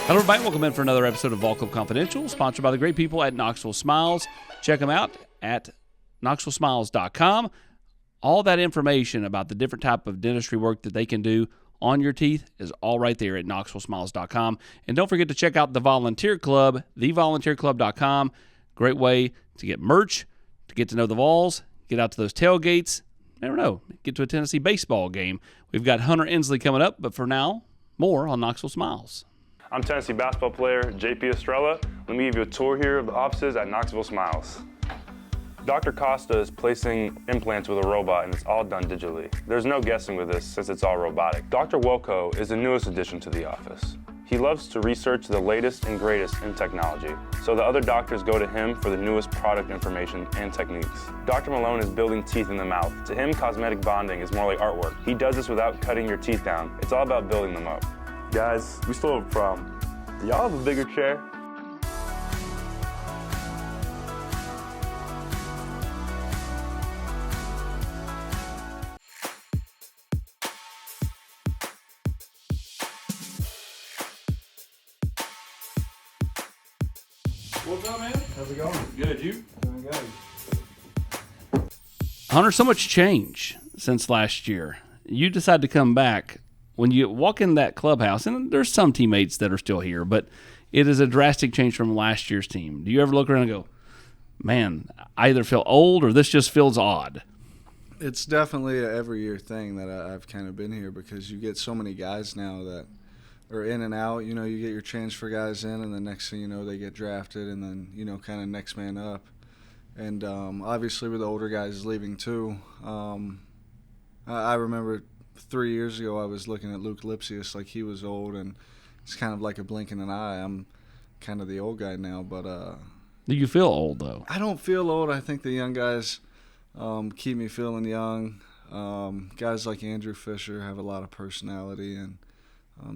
Hello, everybody. Welcome in for another episode of Vol Club Confidential, sponsored by the great people at Knoxville Smiles. Check them out at knoxvillesmiles.com. All that information about the different type of dentistry work that they can do on your teeth is all right there at knoxvillesmiles.com. And don't forget to check out the Volunteer Club, thevolunteerclub.com. Great way to get merch, to get to know the Vols, get out to those tailgates. Never know, get to a Tennessee baseball game. We've got Hunter Ensley coming up, but for now, more on Knoxville Smiles. I'm Tennessee basketball player JP Estrella. Let me give you a tour here of the offices at Knoxville Smiles. Dr. Costa is placing implants with a robot, and it's all done digitally. There's no guessing with this since it's all robotic. Dr. Welko is the newest addition to the office. He loves to research the latest and greatest in technology, so the other doctors go to him for the newest product information and techniques. Dr. Malone is building teeth in the mouth. To him, cosmetic bonding is more like artwork. He does this without cutting your teeth down. It's all about building them up. Guys, we still have a problem. Do y'all have a bigger chair? What's up, man? How's it going? Good, you? Doing good. Hunter, so much change since last year. You decided to come back. When you walk in that clubhouse, and there's some teammates that are still here, but it is a drastic change from last year's team. Do you ever look around and go, man, I either feel old or this just feels odd? It's definitely an every year thing that I've kind of been here because you get so many guys now that are in and out. You know, you get your transfer guys in, and the next thing you know, they get drafted, and then, you know, kind of next man up. And obviously with the older guys leaving too, I remember 3 years ago I was looking at Luke Lipsius like he was old, and it's kind of like a blink in an eye. I'm kind of the old guy now, but Do you feel old, though? I don't feel old. I think the young guys keep me feeling young. Guys like Andrew Fisher have a lot of personality, and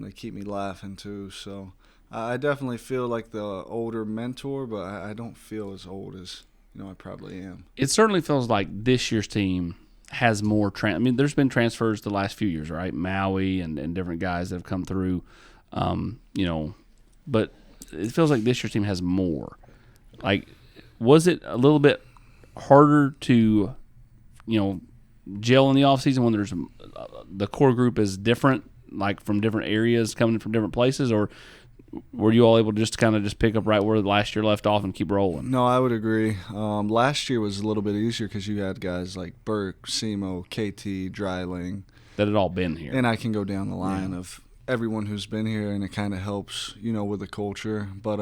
they keep me laughing too. So I definitely feel like the older mentor, but I don't feel as old as, you know, I probably am. It certainly feels like this year's team has more there's been transfers the last few years, right? Maui and different guys that have come through, you know, but it feels like this year's team has more. Like, was it a little bit harder to, you know, gel in the offseason when there's the core group is different, like from different areas coming from different places, or were you all able to just kind of just pick up right where last year left off and keep rolling? No, I would agree. Last year was a little bit easier because you had guys like Burke, Simo, KT, Dreiling. That had all been here. And I can go down the line of everyone who's been here, and it kind of helps, you know, with the culture. But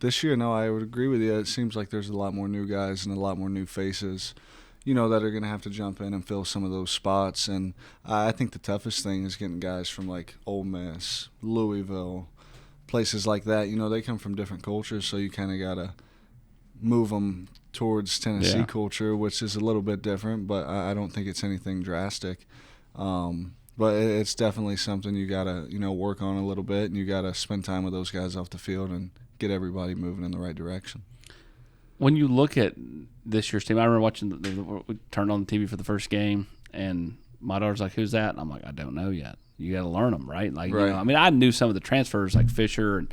this year, no, I would agree with you. It seems like there's a lot more new guys and a lot more new faces, you know, that are going to have to jump in and fill some of those spots. And I think the toughest thing is getting guys from like Ole Miss, Louisville, places like that. You know, they come from different cultures, so you kind of got to move them towards Tennessee culture, which is a little bit different, but I don't think it's anything drastic. But it's definitely something you got to, you know, work on a little bit, and you got to spend time with those guys off the field and get everybody moving in the right direction. When you look at this year's team, I remember watching we turned on the TV for the first game, and my daughter's like, "Who's that?" And I'm like, "I don't know yet. You got to learn them, right?" Like, right. You know, I mean, I knew some of the transfers like Fisher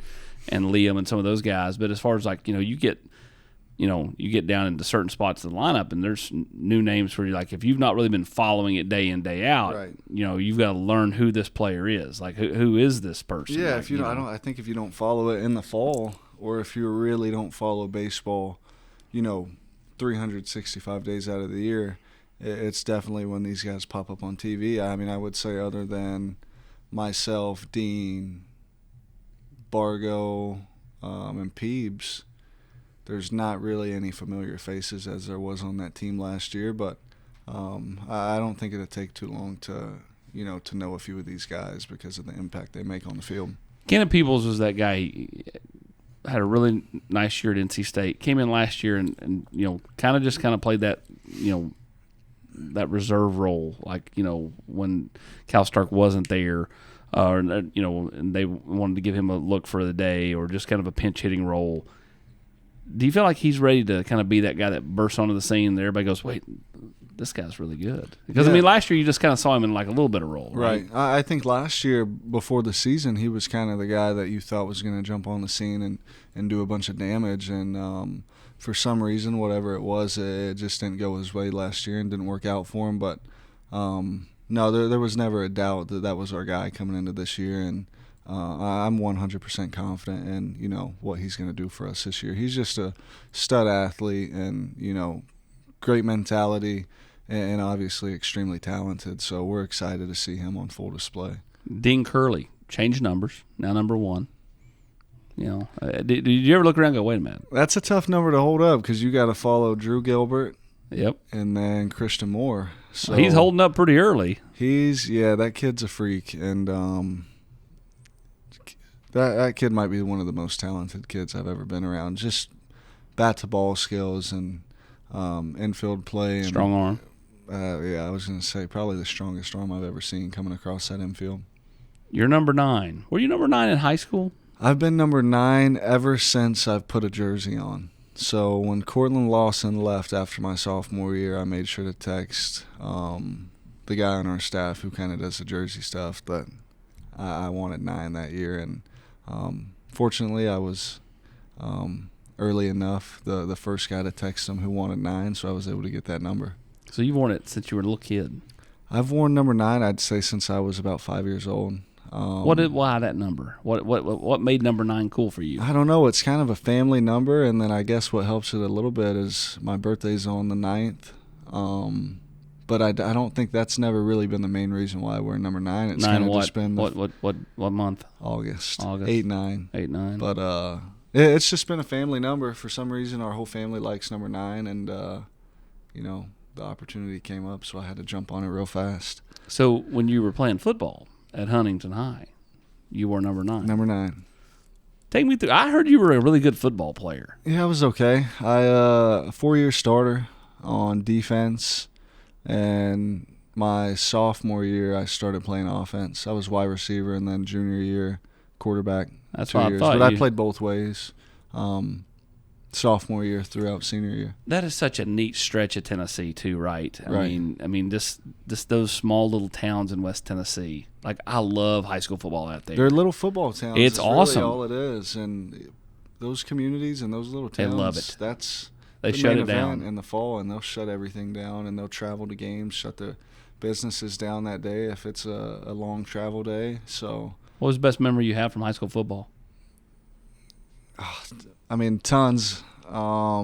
and Liam and some of those guys, but as far as like, you know, you get down into certain spots of the lineup, and there's new names for you. Like, if you've not really been following it day in, day out, right. You know, you've got to learn who this player is. Like, who is this person? Yeah, like, if you don't, I think if you don't follow it in the fall, or if you really don't follow baseball, you know, 365 days out of the year, it's definitely when these guys pop up on TV. I mean, I would say other than myself, Dean, Bargo, and Peebs, there's not really any familiar faces as there was on that team last year. But I don't think it'll take too long to know a few of these guys because of the impact they make on the field. Kenneth Peebles was that guy. He had a really nice year at NC State. Came in last year and you know, kind of played that, you know, that reserve role, like, you know, when Cal Stark wasn't there, you know, and they wanted to give him a look for the day, or just kind of a pinch hitting role. Do you feel like he's ready to kind of be that guy that bursts onto the scene that everybody goes, wait, this guy's really good. Because, Yeah. last year you just kind of saw him in like a little bit of role, right? I think last year, before the season, he was kind of the guy that you thought was going to jump on the scene and do a bunch of damage. And for some reason, whatever it was, it just didn't go his way last year and didn't work out for him. But, no, there was never a doubt that was our guy coming into this year. And I'm 100% confident in, what he's going to do for us this year. He's just a stud athlete and, great mentality and obviously extremely talented. So we're excited to see him on full display. Dean Curley, changed numbers, now number 1. Did you ever look around and go, wait a minute? That's a tough number to hold up because you got to follow Drew Gilbert. Yep. And then Christian Moore. So he's holding up pretty early. That kid's a freak. And that kid might be one of the most talented kids I've ever been around. Just bat-to-ball skills and infield play. And, strong arm. I was going to say probably the strongest arm I've ever seen coming across that infield. You're number 9. Were you number 9 in high school? I've been number 9 ever since I've put a jersey on. So when Cortland Lawson left after my sophomore year, I made sure to text the guy on our staff who kind of does the jersey stuff that I wanted 9 that year. And fortunately, I was early enough, the first guy to text him who wanted 9, so I was able to get that number. So you've worn it since you were a little kid. I've worn number 9, I'd say, since I was about 5 years old. Why that number? What made number 9 cool for you? I don't know. It's kind of a family number, and then I guess what helps it a little bit is my birthday's on the 9th. But I don't think that's never really been the main reason why I wear number 9. It's kind of just been what month? August. 8-9. 8-9. But it's just been a family number. For some reason, our whole family likes number 9, and the opportunity came up, so I had to jump on it real fast. So when you were playing football at Huntington High, you wore number 9. Number 9. Take me through. I heard you were a really good football player. Yeah, I was okay. A 4-year starter on defense, and my sophomore year I started playing offense. I was wide receiver, and then junior year quarterback. That's 2 what years. I thought. But I played both ways. Sophomore year throughout senior year. That is such a neat stretch of Tennessee too, right? Right. I mean, this those small little towns in West Tennessee. Like, I love high school football out there. They're little football towns. It's awesome. Really all it is, and those communities and those little towns. They love it. That's They the shut main it down event in the fall, and they'll shut everything down, and they'll travel to games, shut their businesses down that day if it's a long travel day. So, what was the best memory you have from high school football? I mean, tons. A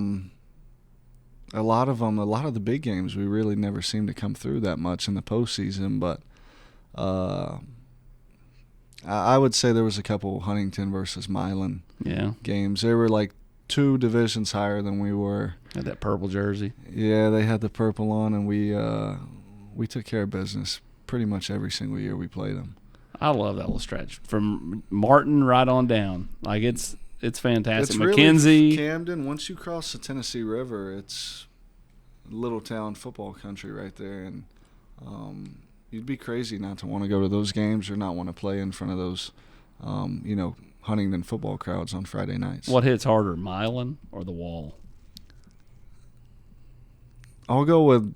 lot of them, a lot of the big games, we really never seem to come through that much in the postseason. But I would say there was a couple Huntington versus Milan games. They were like 2 divisions higher than we were. Had that purple jersey. Yeah, they had the purple on, and we took care of business pretty much every single year we played them. I love that little stretch from Martin right on down. Like, it's fantastic. It's McKenzie. really Camden. Once you cross the Tennessee River, it's little town football country right there, and you'd be crazy not to want to go to those games or not want to play in front of those, Huntington football crowds on Friday nights. What hits harder, Milan or the Wall? I'll go with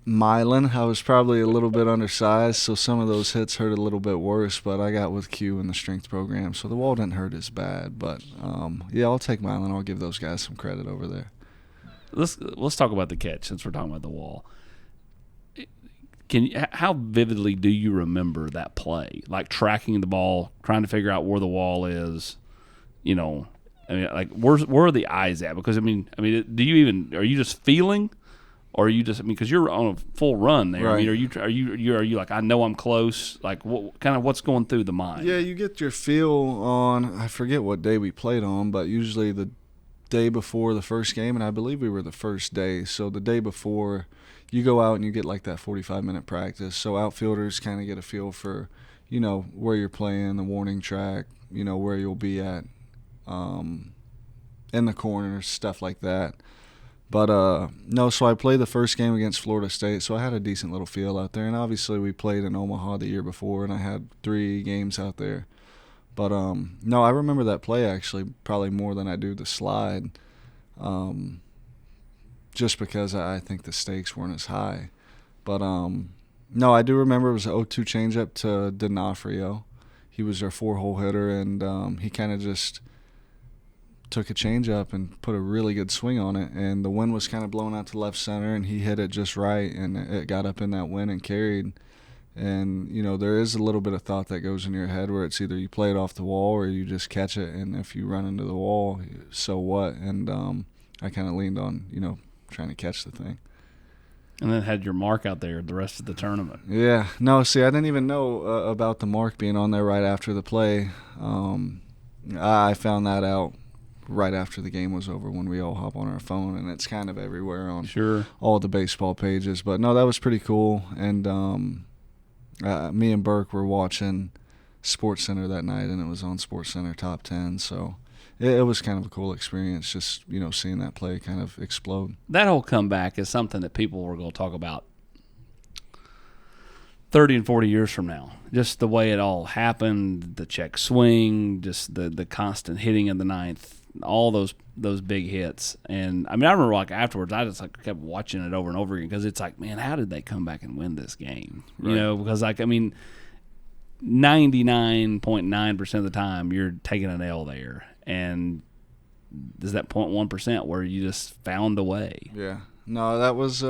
Milan. I was probably a little bit undersized, so some of those hits hurt a little bit worse, but I got with Q in the strength program, so the Wall didn't hurt as bad. But, I'll take Milan. I'll give those guys some credit over there. Let's talk about the catch since we're talking about the Wall. How vividly do you remember that play? Like, tracking the ball, trying to figure out where the Wall is, like, where are the eyes at? Because, do you even – are you just feeling – or are you just, because you're on a full run there. Right. Are you like, I know I'm close? Like, what's going through the mind? Yeah, you get your feel on, I forget what day we played on, but usually the day before the first game, and I believe we were the first day. So the day before, you go out and you get like that 45-minute practice. So outfielders kind of get a feel for, where you're playing, the warning track, where you'll be at in the corners, stuff like that. But, so I played the first game against Florida State, so I had a decent little feel out there. And obviously we played in Omaha the year before, and I had 3 games out there. But, I remember that play actually probably more than I do the slide. just because I think the stakes weren't as high. But no, I do remember it was an 0-2 changeup to D'Onofrio. He was our 4-hole hitter, and he kind of just took a changeup and put a really good swing on it. And the wind was kind of blowing out to left center, and he hit it just right, and it got up in that wind and carried. And, you know, there is a little bit of thought that goes in your head where it's either you play it off the wall or you just catch it, and if you run into the wall, so what? And I kind of leaned on, you know, trying to catch the thing. And then had your mark out there the rest of the tournament. Yeah. No, see, I didn't even know about the mark being on there right after the play. I found that out right after the game was over when we all hop on our phone, and it's kind of everywhere on all the baseball pages. But, no, that was pretty cool. And me and Burke were watching SportsCenter that night, and it was on SportsCenter Top 10. So it was kind of a cool experience, just, you know, seeing that play kind of explode. That whole comeback is something that people are going to talk about 30 and 40 years from now. Just the way it all happened, the check swing, just the constant hitting in the ninth, all those big hits. And, I mean, I remember, like, afterwards, I just, like, kept watching it over and over again because it's like, man, how did they come back and win this game? Right. You know, because, like, I mean, 99.9% of the time you're taking an L there. And there's that 0.1% where you just found a way. Yeah. No, that was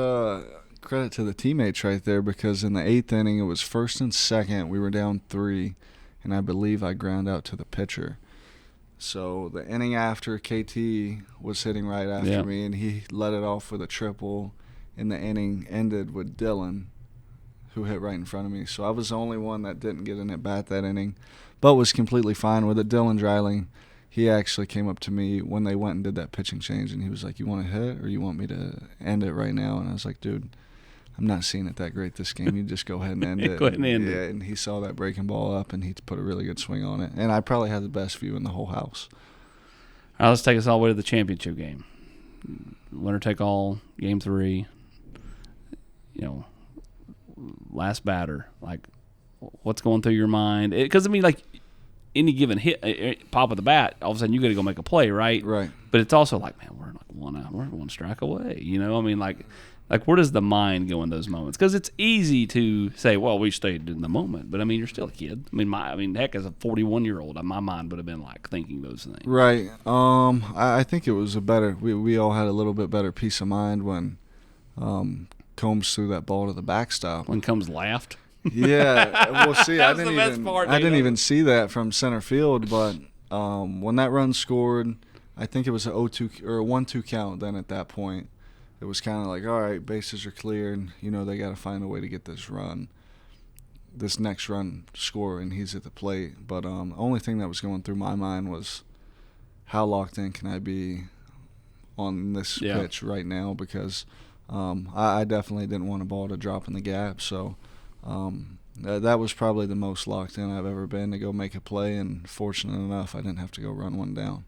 credit to the teammates right there, because in the 8th inning it was 1st and 2nd. We were down 3, and I believe I ground out to the pitcher. So the inning after, KT was hitting right after me, and he let it off with a triple, and the inning ended with Dylan, who hit right in front of me. So I was the only one that didn't get an at-bat that inning, but was completely fine with it. Dylan Dreiling, he actually came up to me when they went and did that pitching change, and he was like, you want to hit or you want me to end it right now? And I was like, dude, I'm not seeing it that great this game. You just go ahead and end it. Go ahead and end it. Yeah, and he saw that breaking ball up, and he put a really good swing on it. And I probably had the best view in the whole house. All right, let's take us all the way to the championship game. Winner take all, game 3. You know, last batter. Like, what's going through your mind? Because, I mean, like, any given hit, pop of the bat, all of a sudden you got to go make a play, right? Right. But it's also like, man, we're like one strike away. You know, I mean, like where does the mind go in those moments? Because it's easy to say, well, we stayed in the moment, but I mean, you're still a kid. I mean, heck, as a 41-year-old, my mind would have been like thinking those things. Right. I think it was a better. We all had a little bit better peace of mind when Combs threw that ball to the backstop. When Combs laughed. Yeah, well, see, I didn't I even see that from center field, but when that run scored, I think it was a 0-2 or a 1-2 count. Then at that point, it was kind of like, all right, bases are cleared. You know, they got to find a way to get this next run score, and he's at the plate. But the only thing that was going through my mind was, how locked in can I be on this pitch right now? Because I definitely didn't want a ball to drop in the gap, so. That was probably the most locked in I've ever been to go make a play, and fortunate enough, I didn't have to go run one down.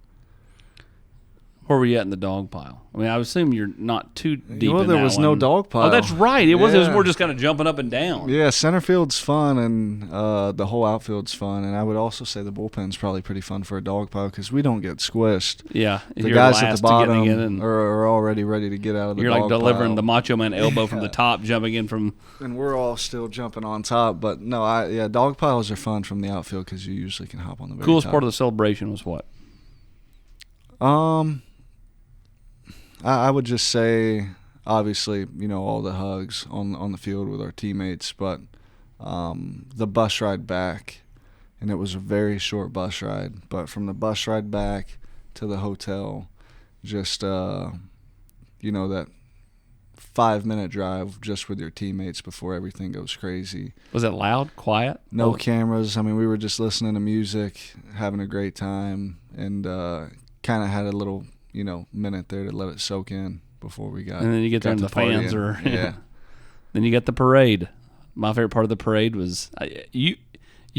Where were you at in the dog pile? I mean, I would assume you're not too deep in that there was one. no dog pile. Oh, that's right. It was more just kind of jumping up and down. Yeah, center field's fun, and the whole outfield's fun. And I would also say the bullpen's probably pretty fun for a dog pile because we don't get squished. Yeah. The guys at the bottom are already ready to get out of the dog pile. You're like delivering the Macho Man elbow from the top, jumping in from. And we're all still jumping on top. But, no, dog piles are fun from the outfield because you usually can hop on the very coolest top. part of the celebration was what? I would just say, obviously, all the hugs on the field with our teammates, but the bus ride back, and it was a very short bus ride, but from the bus ride back to the hotel, just, that 5-minute drive just with your teammates before everything goes crazy. Was it loud, quiet? No cameras. I mean, we were just listening to music, having a great time, and kind of had a little minute there to let it soak in before we got. And then you get there and the fans are. Yeah. Then you got the parade. My favorite part of the parade was you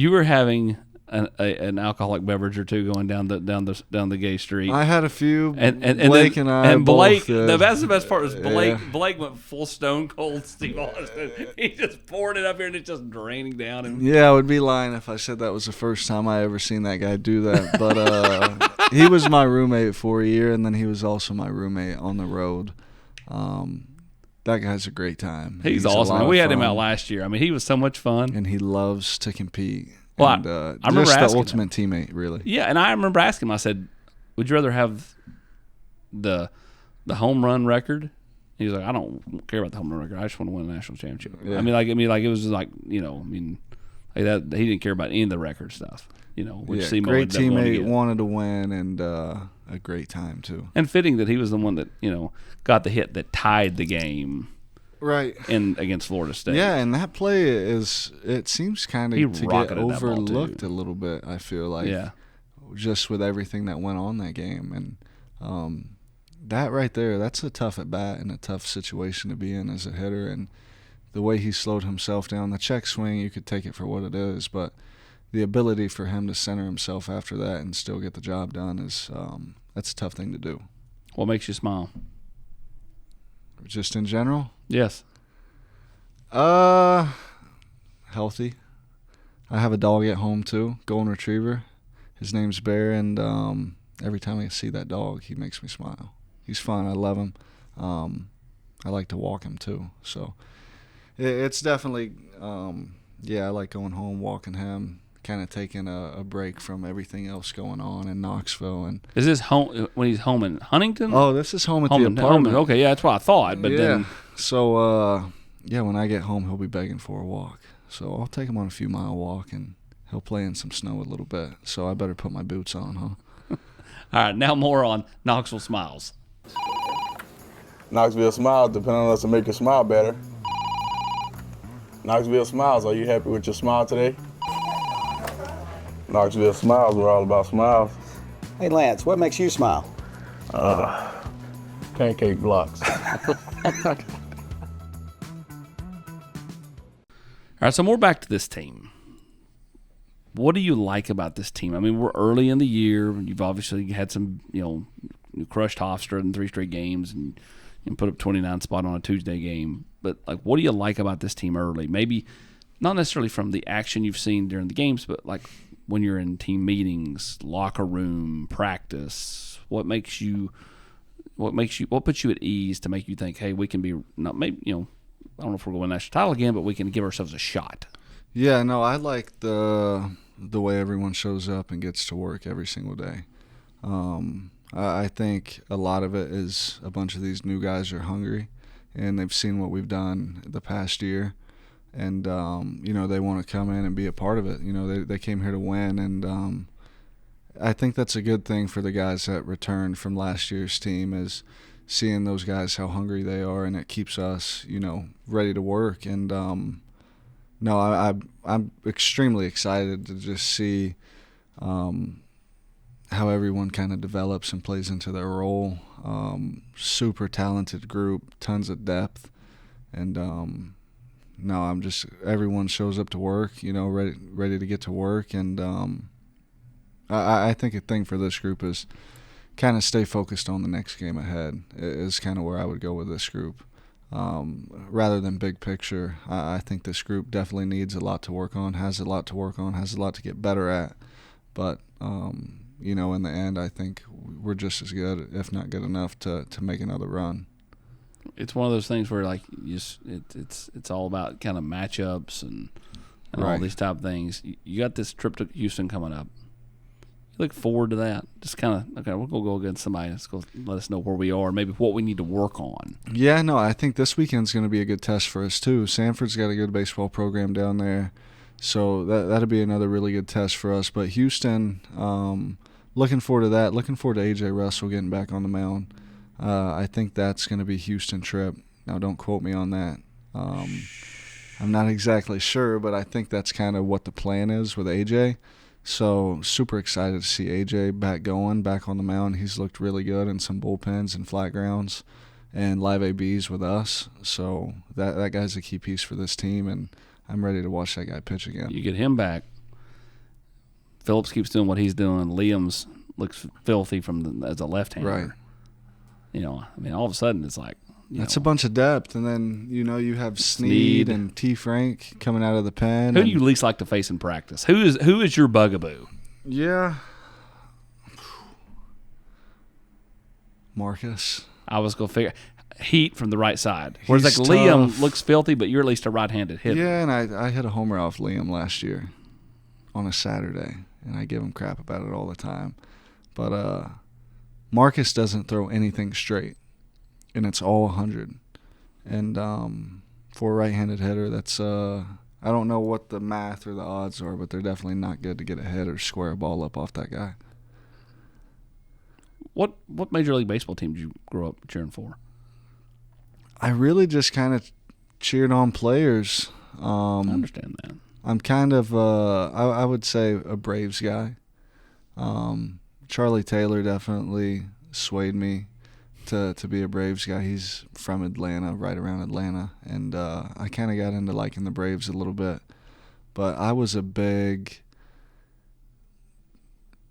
were having an alcoholic beverage or two going down the gay street. I had a few. And Blake then, and I. And Blake. Both, that's the best part was Blake. Yeah. Blake went full stone cold Steve Austin. He just poured it up here and it's just draining down. And yeah, I would be lying if I said that was the first time I ever seen that guy do that. But he was my roommate for a year, and then he was also my roommate on the road. That guy's a great time. He's a awesome. lot Man. of We had him fun, out last year. I mean, he was so much fun. and he loves to compete. Well, and, I remember just the asking ultimate teammate, really. Yeah, and I remember asking him, I said, would you rather have the home run record? He was like, I don't care about the home run record. I just want to win a national championship. Yeah. I mean, it was like, like that. He didn't care about any of the record stuff. Which Yeah, Seymour great doesn't want to teammate, get. wanted to win, and a great time too. And fitting that he was the one that got the hit that tied the game Right. against Florida State. Yeah, and that play it seems kind He of to get rocketed that ball, overlooked too. a little bit, I feel like. Yeah. Just with everything that went on that game. And that right there, that's a tough at bat and a tough situation to be in as a hitter. And the way he slowed himself down, the check swing, you could take it for what it is, but the ability for him to center himself after that and still get the job done is that's a tough thing to do. What makes you smile? Just in general? Yes. Healthy. I have a dog at home too, golden retriever. His name's Bear, and every time I see that dog, he makes me smile. He's fun. I love him. I like to walk him too. So it's definitely, I like going home, walking him, kind of taking a break from everything else going on in Knoxville. And Is this home when he's home in Huntington? oh, this is home at home the in, apartment. okay, yeah, that's what I thought. But yeah. then So when I get home, he'll be begging for a walk. So I'll take him on a few mile walk, and he'll play in some snow a little bit. So I better put my boots on, huh? all right, now more on Knoxville Smiles. Knoxville Smiles depend on us to make you smile better. Knoxville Smiles, are you happy with your smile today? Knoxville Smiles, we're all about smiles. Hey Lance, what makes you smile? Pancake blocks. All right, so more back to this team. What do you like about this team? I mean, we're early in the year. You've obviously had some, you crushed Hofstra in 3 straight games and put up 29 spot on a Tuesday game. But, what do you like about this team early? Maybe not necessarily from the action you've seen during the games, but, when you're in team meetings, locker room, practice, what puts you at ease to make you think, hey, we can be not maybe, I don't know if we're going to win the national title again, but we can give ourselves a shot. Yeah, no, I like the way everyone shows up and gets to work every single day. I think a lot of it is a bunch of these new guys are hungry, and they've seen what we've done the past year, and they want to come in and be a part of it. They came here to win, and I think that's a good thing for the guys that returned from last year's team is seeing those guys how hungry they are, and it keeps us ready to work. And no, I'm extremely excited to just see how everyone kind of develops and plays into their role. Super talented group, tons of depth, and no, everyone shows up to work, ready to get to work, and I think a thing for this group is kind of stay focused on the next game ahead is kind of where I would go with this group. Rather than big picture, I think this group definitely needs a lot to work on, has a lot to get better at. But, in the end, I think we're just as good, if not good enough, to make another run. It's one of those things where it's all about kind of matchups and all Right. these type of things. You got this trip to Houston coming up. You look forward to that. Just kind of we're gonna go against somebody that's gonna let us know where we are, maybe what we need to work on. Yeah, no, I think this weekend's going to be a good test for us too. Sanford's got a good baseball program down there, so that'll be another really good test for us. But Houston, looking forward to that. Looking forward to A.J. Russell getting back on the mound. I think that's going to be a Houston trip. Now, don't quote me on that. I'm not exactly sure, but I think that's kind of what the plan is with A.J. So super excited to see A.J. back on the mound. He's looked really good in some bullpens and flat grounds and live ABs with us. So that guy's a key piece for this team, and I'm ready to watch that guy pitch again. You get him back. Phillips keeps doing what he's doing. Liam's looks filthy as a left-hander. Right. All of a sudden it's like that's a bunch of depth, and then you have Snead and T. Frank coming out of the pen. Who do you least like to face in practice? Who is your bugaboo? Yeah, Marcus. I was gonna figure heat from the right side. Whereas He's like Liam tough. looks filthy, but you're at least a right-handed hitter. Yeah, and I hit a homer off Liam last year on a Saturday, and I give him crap about it all the time. But Marcus doesn't throw anything straight, and it's all 100. And for a right-handed hitter, that's I don't know what the math or the odds are, but they're definitely not good to get a hit or square a ball up off that guy. What Major League Baseball team did you grow up cheering for? I really just kind of cheered on players. I understand that. I'm kind of, I would say, a Braves guy. Charlie Taylor definitely swayed me to be a Braves guy. He's from Atlanta, right around Atlanta, and I kind of got into liking the Braves a little bit. But I was a big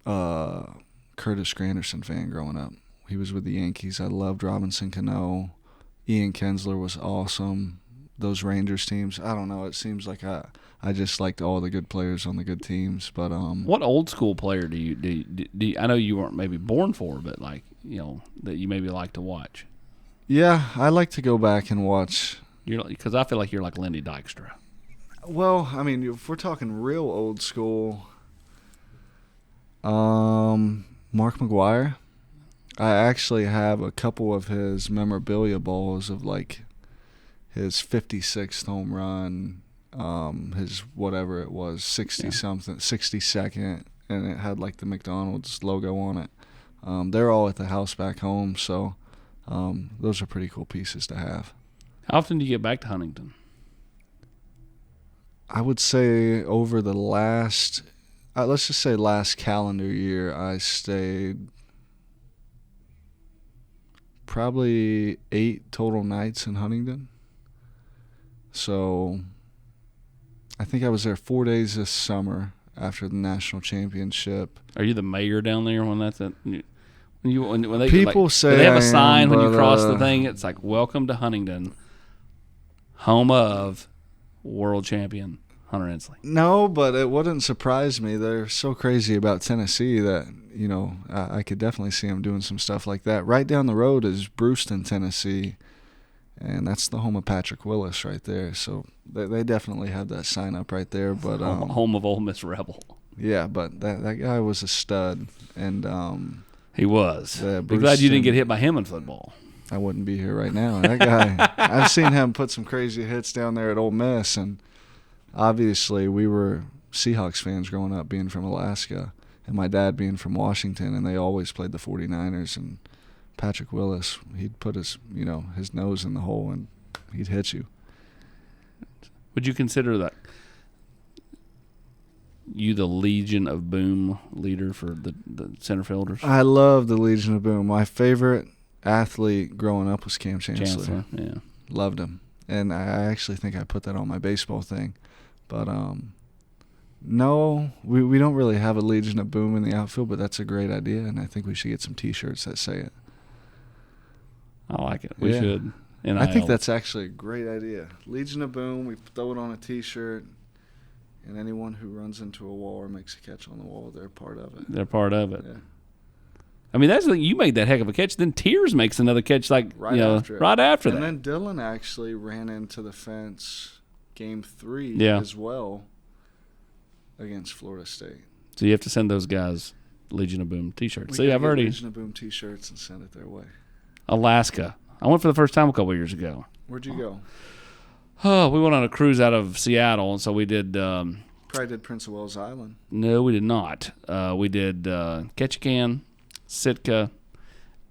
Curtis Granderson fan growing up. He was with the Yankees. I loved Robinson Cano. Ian Kinsler was awesome. Those Rangers teams, I don't know. It seems like I just liked all the good players on the good teams. But what old school player do you I know you weren't maybe born for, but like that you maybe like to watch? Yeah, I like to go back and watch. Because I feel like you're like Lindy Dykstra. Well, I mean, if we're talking real old school, Mark McGwire. I actually have a couple of his memorabilia balls of like his 56th home run, his whatever it was, 60-something, 62nd, and it had like the McDonald's logo on it. They're all at the house back home, so those are pretty cool pieces to have. How often do you get back to Huntington? I would say over the last, let's just say last calendar year, I stayed probably 8 total nights in Huntington. So I think I was there 4 days this summer after the national championship. Are you the mayor down there when that's it? When they People like, say do they have I a sign am, when you but, cross the thing? It's like "Welcome to Huntington, home of world champion Hunter Ensley." No, but it wouldn't surprise me. They're so crazy about Tennessee that, I could definitely see them doing some stuff like that. Right down the road is Brewston, Tennessee, and that's the home of Patrick Willis right there. So they definitely have that sign up right there. But home of Ole Miss Rebel. Yeah, but that guy was a stud, and he was. Yeah, Be glad you didn't get hit by him in football. I wouldn't be here right now. That guy, I've seen him put some crazy hits down there at Ole Miss, and obviously we were Seahawks fans growing up, being from Alaska, and my dad being from Washington, and they always played the 49ers. And Patrick Willis, he'd put his nose in the hole and he'd hit you. Would you consider that you the Legion of Boom leader for the center fielders? I love the Legion of Boom. My favorite athlete growing up was Cam Chancellor. Yeah. Loved him. And I actually think I put that on my baseball thing. But no, we don't really have a Legion of Boom in the outfield, but that's a great idea, and I think we should get some T-shirts that say it. I like it. We should. I think that's actually a great idea. Legion of Boom, we throw it on a T-shirt, and anyone who runs into a wall or makes a catch on the wall, they're part of it. They're part of it. Yeah. I mean, that's the thing. You made that heck of a catch. Then Tears makes another catch right after that. And then Dylan actually ran into the fence game 3 as well against Florida State. So you have to send those guys Legion of Boom T-shirts. See, I've already Legion of Boom T-shirts and send it their way. Alaska. I went for the first time a couple years ago. Where'd you go? Oh, we went on a cruise out of Seattle, and so we did. Probably did Prince of Wales Island. No, we did not. We did Ketchikan, Sitka,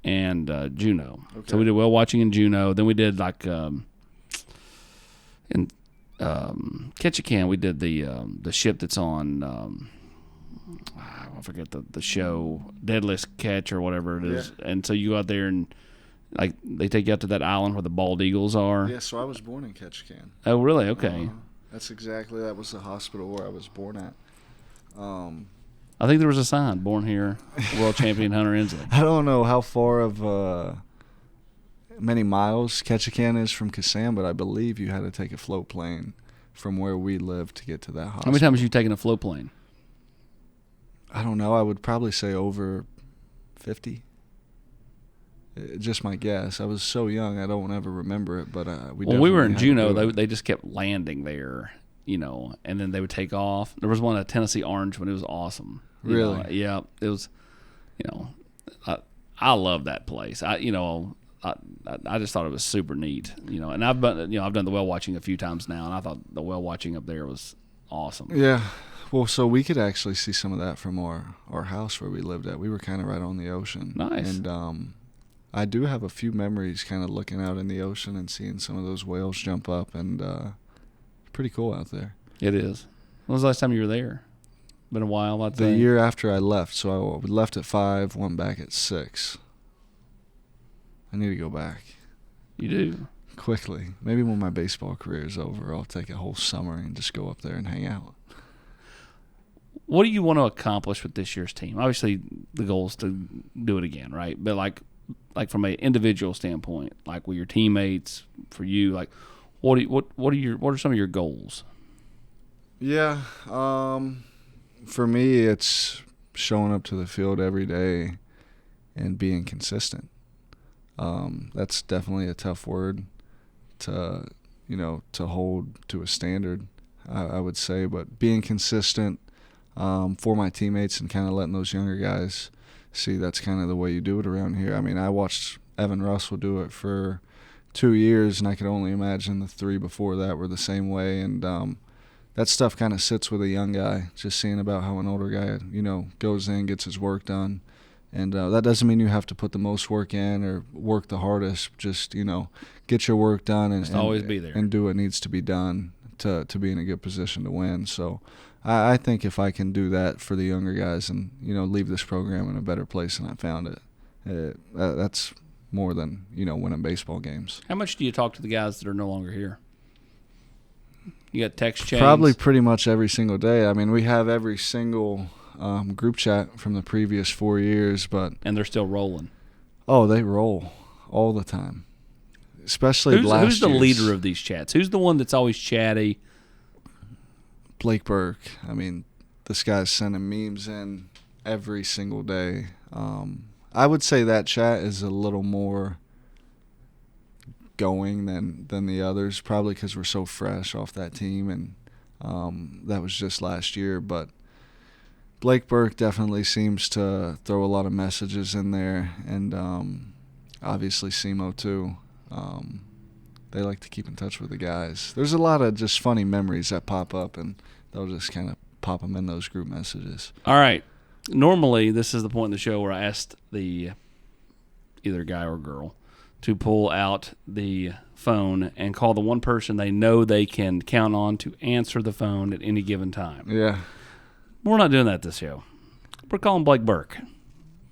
and Juneau. Okay. So we did whale watching in Juneau. Then we did like in Ketchikan, we did the ship that's on. I forget the show, Deadliest Catch or whatever it is. Yeah. And so you go out there and like they take you out to that island where the bald eagles are. Yeah, so I was born in Ketchikan. Oh, really? Okay. That was the hospital where I was born at. I think there was a sign, "Born here, world champion Hunter Ensley." I don't know how far of many miles Ketchikan is from Kasan, but I believe you had to take a float plane from where we lived to get to that hospital. How many times have you taken a float plane? I don't know. I would probably say over 50. Just my guess. I was so young, I don't ever remember it. But when we were in definitely had to Juneau, do it. they just kept landing there, and then they would take off. There was one at Tennessee Orange when it was awesome. Really? Yeah, it was. I love that place. I just thought it was super neat. And I've done the whale watching a few times now, and I thought the whale watching up there was awesome. Yeah. Well, so we could actually see some of that from our house where we lived at. We were kind of right on the ocean. Nice. And I do have a few memories kind of looking out in the ocean and seeing some of those whales jump up, and pretty cool out there. It is. When was the last time you were there? Been a while, I'd say. The year after I left. So I left at 5, went back at 6. I need to go back. You do? Quickly. Maybe when my baseball career is over, I'll take a whole summer and just go up there and hang out. What do you want to accomplish with this year's team? Obviously, the goal is to do it again, right? But like from an individual standpoint, like with your teammates, for you, like what are some of your goals? Yeah, for me, it's showing up to the field every day and being consistent. That's definitely a tough word to hold to a standard, I would say, but being consistent for my teammates and kind of letting those younger guys see that's kind of the way you do it around here. I mean, I watched Evan Russell do it for 2 years, and I could only imagine the 3 before that were the same way. And that stuff kind of sits with a young guy, just seeing about how an older guy, goes in, gets his work done. And that doesn't mean you have to put the most work in or work the hardest. Just, get your work done and always be there and do what needs to be done to be in a good position to win. So I think if I can do that for the younger guys and, leave this program in a better place than I found it, that's more than, winning baseball games. How much do you talk to the guys that are no longer here? You got text chains? Probably pretty much every single day. I mean, we have every single group chat from the previous 4 years, but and they're still rolling. Oh, they roll all the time, especially last Who's the year's. leader of these chats? Who's the one that's always chatty? Blake Burke. I mean, this guy's sending memes in every single day. I would say that chat is a little more going than the others, probably because we're so fresh off that team, and that was just last year. But Blake Burke definitely seems to throw a lot of messages in there, and obviously Simo too. They like to keep in touch with the guys. There's a lot of just funny memories that pop up, and they'll just kind of pop them in those group messages. All right. Normally, this is the point in the show where I asked the either guy or girl to pull out the phone and call the one person they know they can count on to answer the phone at any given time. Yeah. We're not doing that this show. We're calling Blake Burke.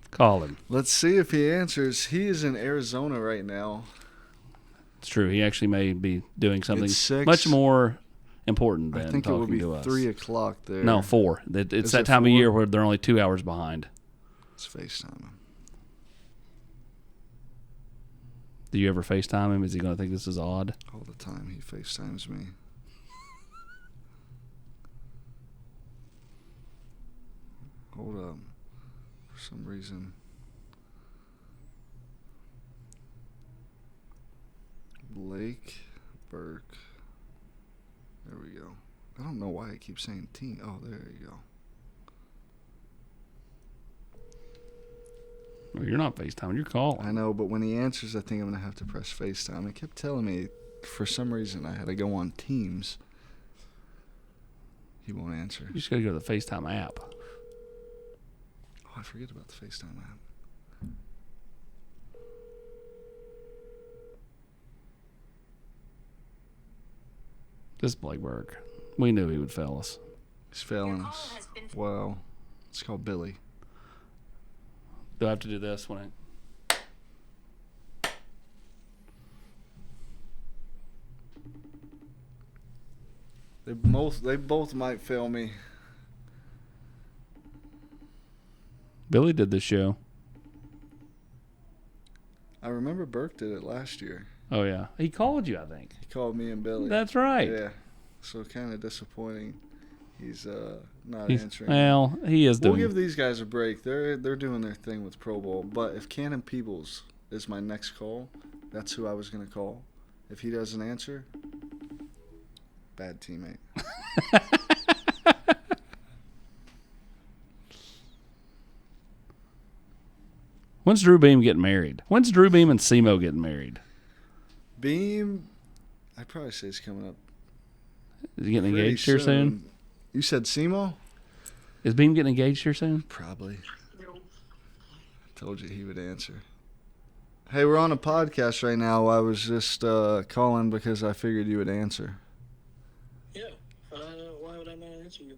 Call him. Let's see if he answers. He is in Arizona right now. It's true. He actually may be doing something It's 6. much more important than I think it talking will be to us. 3 o'clock there. No, 4. It's Is that it time 4? of year where they're only 2 hours behind. Let's FaceTime him. Do you ever FaceTime him? Is he going to think this is odd? All the time he FaceTimes me. Hold up. For some reason. Blake Burke. There we go. I don't know why I keep saying team. Oh, there you go. Well, you're not FaceTiming. You're calling. I know, but when he answers, I think I'm going to have to press FaceTime. It kept telling me, for some reason, I had to go on Teams. He won't answer. You just got to go to the FaceTime app. Oh, I forget about the FaceTime app. This is Blake Burke. We knew he would fail us. He's failing us. Wow. It's called Billy. Do I have to do this when I... They both might fail me. Billy did this show. I remember Burke did it last year. Oh, yeah. He called you, I think. He called me and Billy. That's right. Yeah. So kind of disappointing. He's not He's, answering. well, he is We'll doing... give these guys a break. They're doing their thing with Pro Bowl. But if Cannon Peebles is my next call. That's who I was going to call. If he doesn't answer, bad teammate. When's Drew Beam getting married? When's Drew Beam and Simo getting married? Beam, I'd probably say it's coming up. Is he getting pretty engaged here soon? You said Simo? Is Beam getting engaged here soon? Probably. Told you he would answer. Hey, we're on a podcast right now. I was just calling because I figured you would answer. Yeah. Why would I not answer you?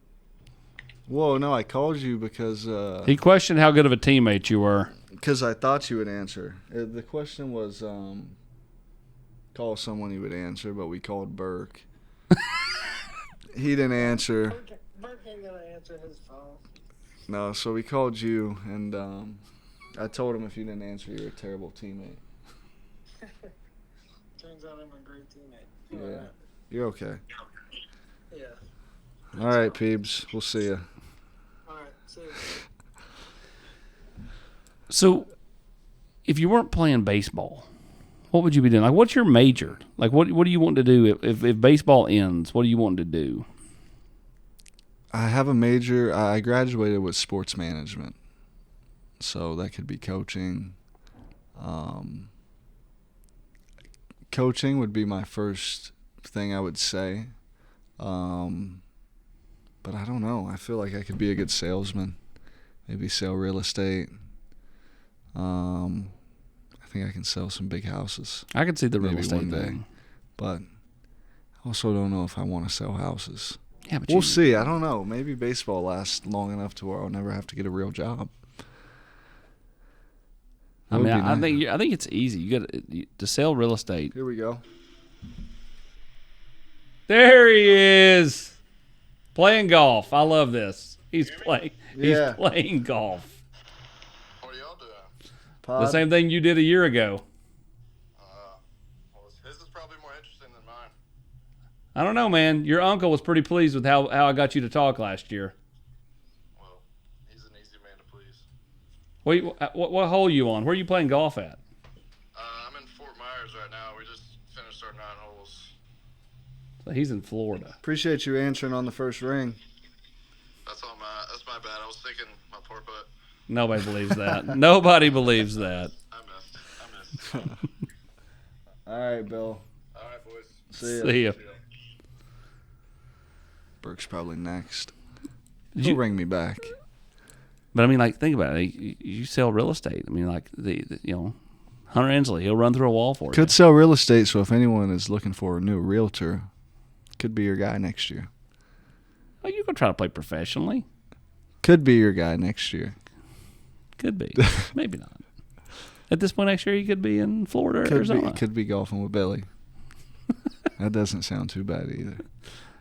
Whoa, no, I called you because He questioned how good of a teammate you were. I thought you would answer. The question was call someone you would answer, but we called Burke. He didn't answer. Burke ain't gonna answer his phone. No, so we called you, and I told him if you didn't answer, you're a terrible teammate. Turns out I'm a great teammate. Yeah, you're okay. Yeah. All right, Peebs. We'll see you. All right. See you. So, if you weren't playing baseball, what would you be doing? Like, what's your major? Like, what do you want to do if baseball ends? What do you want to do? I have a major. I graduated with sports management, so that could be coaching. Coaching would be my first thing I would say. But I don't know. I feel like I could be a good salesman. Maybe sell real estate. I think I can sell some big houses. I could see the real maybe estate one day. thing. But I also don't know if I want to sell houses. Yeah, but We'll see. I don't know. Maybe baseball lasts long enough to where I'll never have to get a real job. I mean, I think it's easy. You got to sell real estate. Here we go. There he is, playing golf. I love this. He's playing. Yeah. He's playing golf. What are y'all doing? Pod. The same thing you did a year ago. Well, his is probably more interesting than mine. I don't know, man. Your uncle was pretty pleased with how I got you to talk last year. Well, he's an easy man to please. What hole you on? Where are you playing golf at? I'm in Fort Myers right now. We just finished our 9 holes. So he's in Florida. Appreciate you answering on the first ring. That's my bad. I was thinking my poor putt. Nobody believes that. Nobody believes that. I missed. All right, Bill. All right, boys. See ya. See ya. Burke's probably next. Did He'll you- ring me back. But I mean, like, think about it. You sell real estate. I mean, like Hunter Ensley, he'll run through a wall for you. Could sell real estate, so if anyone is looking for a new realtor, could be your guy next year. Well, you could try to play professionally. Could be your guy next year. Could be. Maybe not. At this point next year, he could be in Florida or Arizona. Could be golfing with Billy. That doesn't sound too bad either.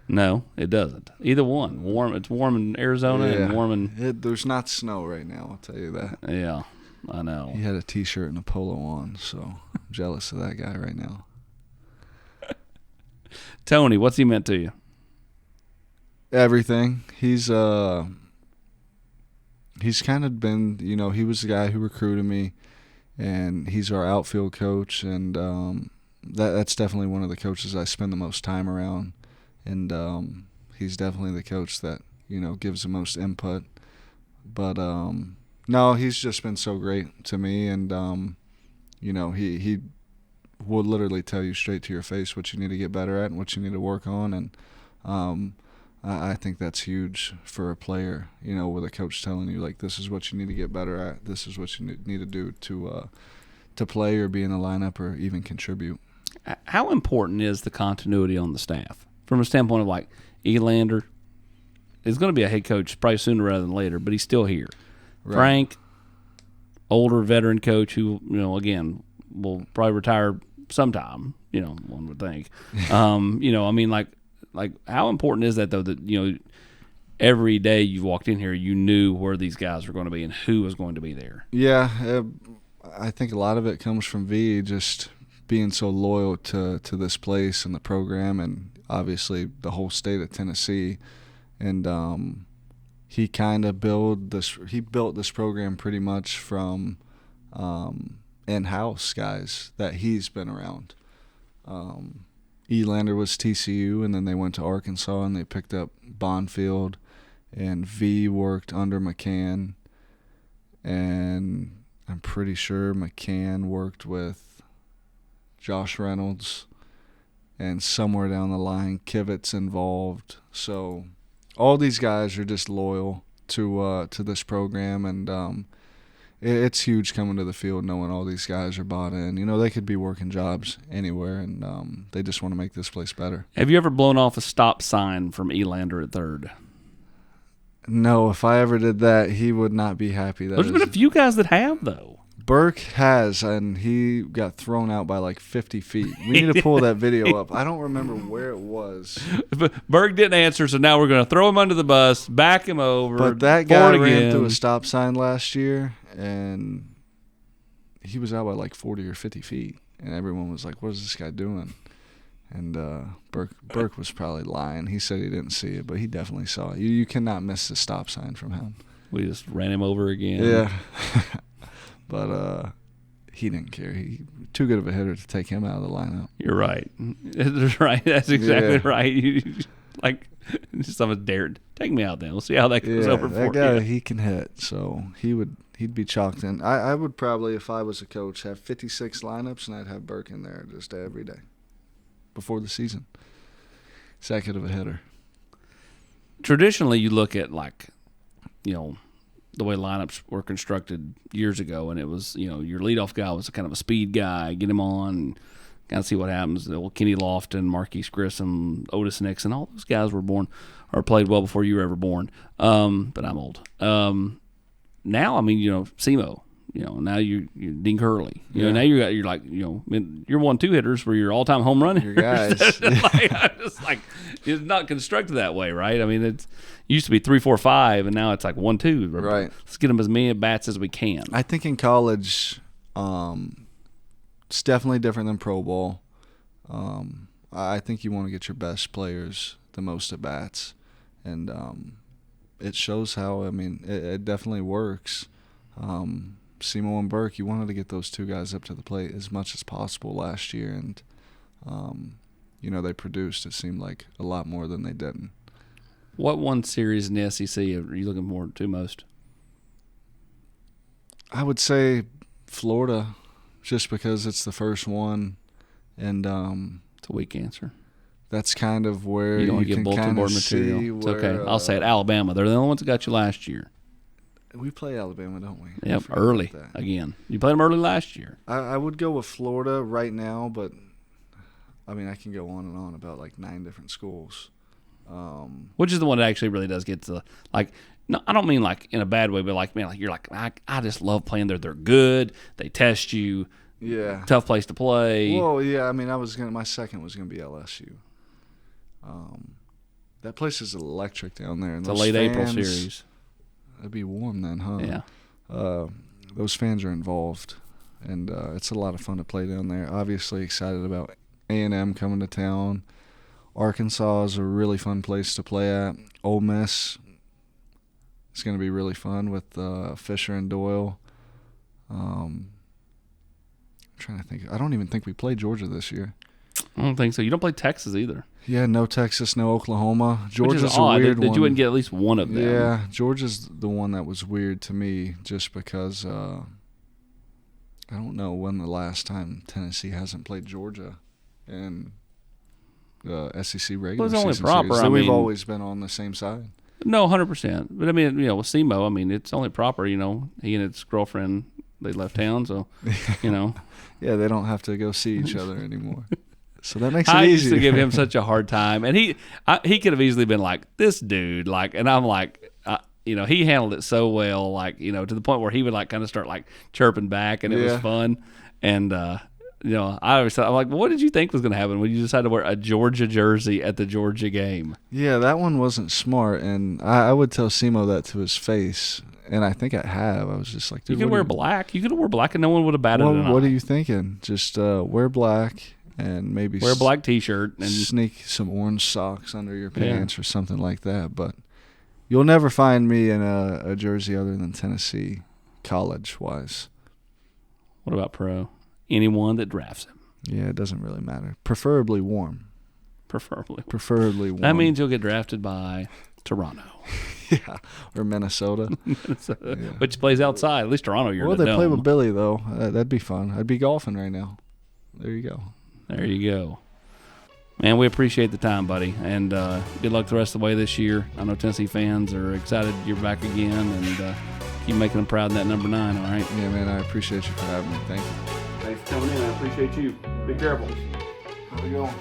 No, it doesn't. Either one. Warm. It's warm in Arizona and warm in. There's not snow right now, I'll tell you that. Yeah, I know. He had a T-shirt and a polo on, so I'm jealous of that guy right now. Tony, what's he meant to you? Everything. He's kind of been, he was the guy who recruited me, and he's our outfield coach, and that's definitely one of the coaches I spend the most time around, and he's definitely the coach that, gives the most input. But no, he's just been so great to me, and he will literally tell you straight to your face what you need to get better at and what you need to work on, and I think that's huge for a player, with a coach telling you, like, this is what you need to get better at, this is what you need to do to play or be in the lineup or even contribute. How important is the continuity on the staff from a standpoint of, like, Elander is going to be a head coach probably sooner rather than later, but he's still here. Right. Frank, older veteran coach who, again, will probably retire sometime, one would think. I mean, like how important is that, though, that, every day you walked in here, you knew where these guys were going to be and who was going to be there? Yeah, I think a lot of it comes from V just being so loyal to this place and the program, and obviously the whole state of Tennessee. And he kind of built this program pretty much from in-house guys that he's been around. Elander was TCU, and then they went to Arkansas, and they picked up Bonfield, and V worked under McCann, and I'm pretty sure McCann worked with Josh Reynolds, and somewhere down the line, Kivett's involved. So all these guys are just loyal to this program, and it's huge coming to the field knowing all these guys are bought in. You know, they could be working jobs anywhere, and they just want to make this place better. Have you ever blown off a stop sign from Elander at third? No, if I ever did that, he would not be happy. There's been a few guys that have, though. Burke has, and he got thrown out by like 50 feet. We need to pull that video up. I don't remember where it was. But Berg didn't answer, so now we're going to throw him under the bus, back him over. But that guy ran through a stop sign last year, and he was out by like 40 or 50 feet. And everyone was like, what is this guy doing? And Burke was probably lying. He said he didn't see it, but he definitely saw it. You cannot miss the stop sign from him. We just ran him over again. Yeah. But he didn't care. He too good of a hitter to take him out of the lineup. You're right. That's right. That's exactly right. You, like, someone dared take me out. Then we'll see how that goes over that for guy, you. he can hit, so he'd be chalked in. I would probably, if I was a coach, have 56 lineups, and I'd have Burke in there just every day before the season. He's that good of a hitter. Traditionally, you look at, like, you know, the way lineups were constructed years ago, and it was, you know, your leadoff guy was a kind of a speed guy, get him on, kind of see what happens. The old Kenny Lofton, Marquise Grissom, Otis Nixon, all those guys were born or played well before you were ever born. But I'm old. Now, I mean, you know, SEMO. You know, now you're Dean Curley. You know, now you're like, you know, you're 1-2 hitters for your all-time home run hitters. Your guys. It's not constructed that way, right? I mean, it used to be 3, 4, 5, and now it's like 1-2. Right. Let's get them as many at-bats as we can. I think in college, it's definitely different than pro ball. I think you want to get your best players the most at-bats, and it shows how, I mean, it definitely works. Simo and Burke, you wanted to get those two guys up to the plate as much as possible last year, and you know, they produced, it seemed like, a lot more than they didn't. What one series in the SEC are you looking forward to most? I would say Florida, just because it's the first one, and it's a weak answer. That's kind of where you don't want to can get bulletin kind board of material. see It's where, okay. I'll say it. Alabama. They're the only ones that got you last year. We play Alabama, don't we? Yep, early again. You played them early last year. I would go with Florida right now, but I mean, I can go on and on about like 9 different schools. Which is the one that actually really does get to, like, no, I don't mean like in a bad way, but like, man, like you're like, I just love playing there. They're good. They test you. Yeah. Tough place to play. Well, yeah. I mean, my second was gonna be LSU. That place is electric down there. And it's a late April series. It'd be warm then, huh? Yeah. Those fans are involved, and it's a lot of fun to play down there. Obviously excited about A&M coming to town. Arkansas is a really fun place to play at. Ole Miss is going to be really fun with Fisher and Doyle. I'm trying to think. I don't even think we played Georgia this year. I don't think so. You don't play Texas either. Yeah, no Texas, no Oklahoma. Georgia's Which is odd a weird that one. you wouldn't get at least one of them. Yeah, Georgia's the one that was weird to me just because I don't know when the last time Tennessee hasn't played Georgia in the SEC regular it's only season proper. series. So I we've mean, always been on the same side. No, 100%. But I mean, you know, with SEMO, I mean, it's only proper. You know, he and his girlfriend, they left town, so you know. Yeah, they don't have to go see each other anymore. So that makes it I easy. used to give him such a hard time, and he could have easily been like, this dude, like, and I'm like, you know, he handled it so well, like, you know, to the point where he would like kind of start like chirping back, and it was fun. And you know, I'm like, well, what did you think was going to happen when you decided to wear a Georgia jersey at the Georgia game? Yeah, that one wasn't smart, and I would tell Simo that to his face, and I think I have. I was just like, dude, you could wear black. You could wear black, and no one would have batted an eye. What are you thinking? Just wear black. And maybe wear a black T-shirt and sneak some orange socks under your pants or something like that. But you'll never find me in a jersey other than Tennessee, college-wise. What about pro? Anyone that drafts him, Yeah, it doesn't really matter. Preferably warm. preferably. Warm. That means you'll get drafted by Toronto, yeah, or Minnesota. which plays outside. At least Toronto, you're Well, in the they play dome. with Billy though. That'd be fun. I'd be golfing right now. There you go. There you go. Man, we appreciate the time, buddy, and good luck the rest of the way this year. I know Tennessee fans are excited you're back again, and keep making them proud in that number 9, all right? Yeah, man, I appreciate you for having me. Thank you. Thanks for coming in. I appreciate you. Be careful. How we going?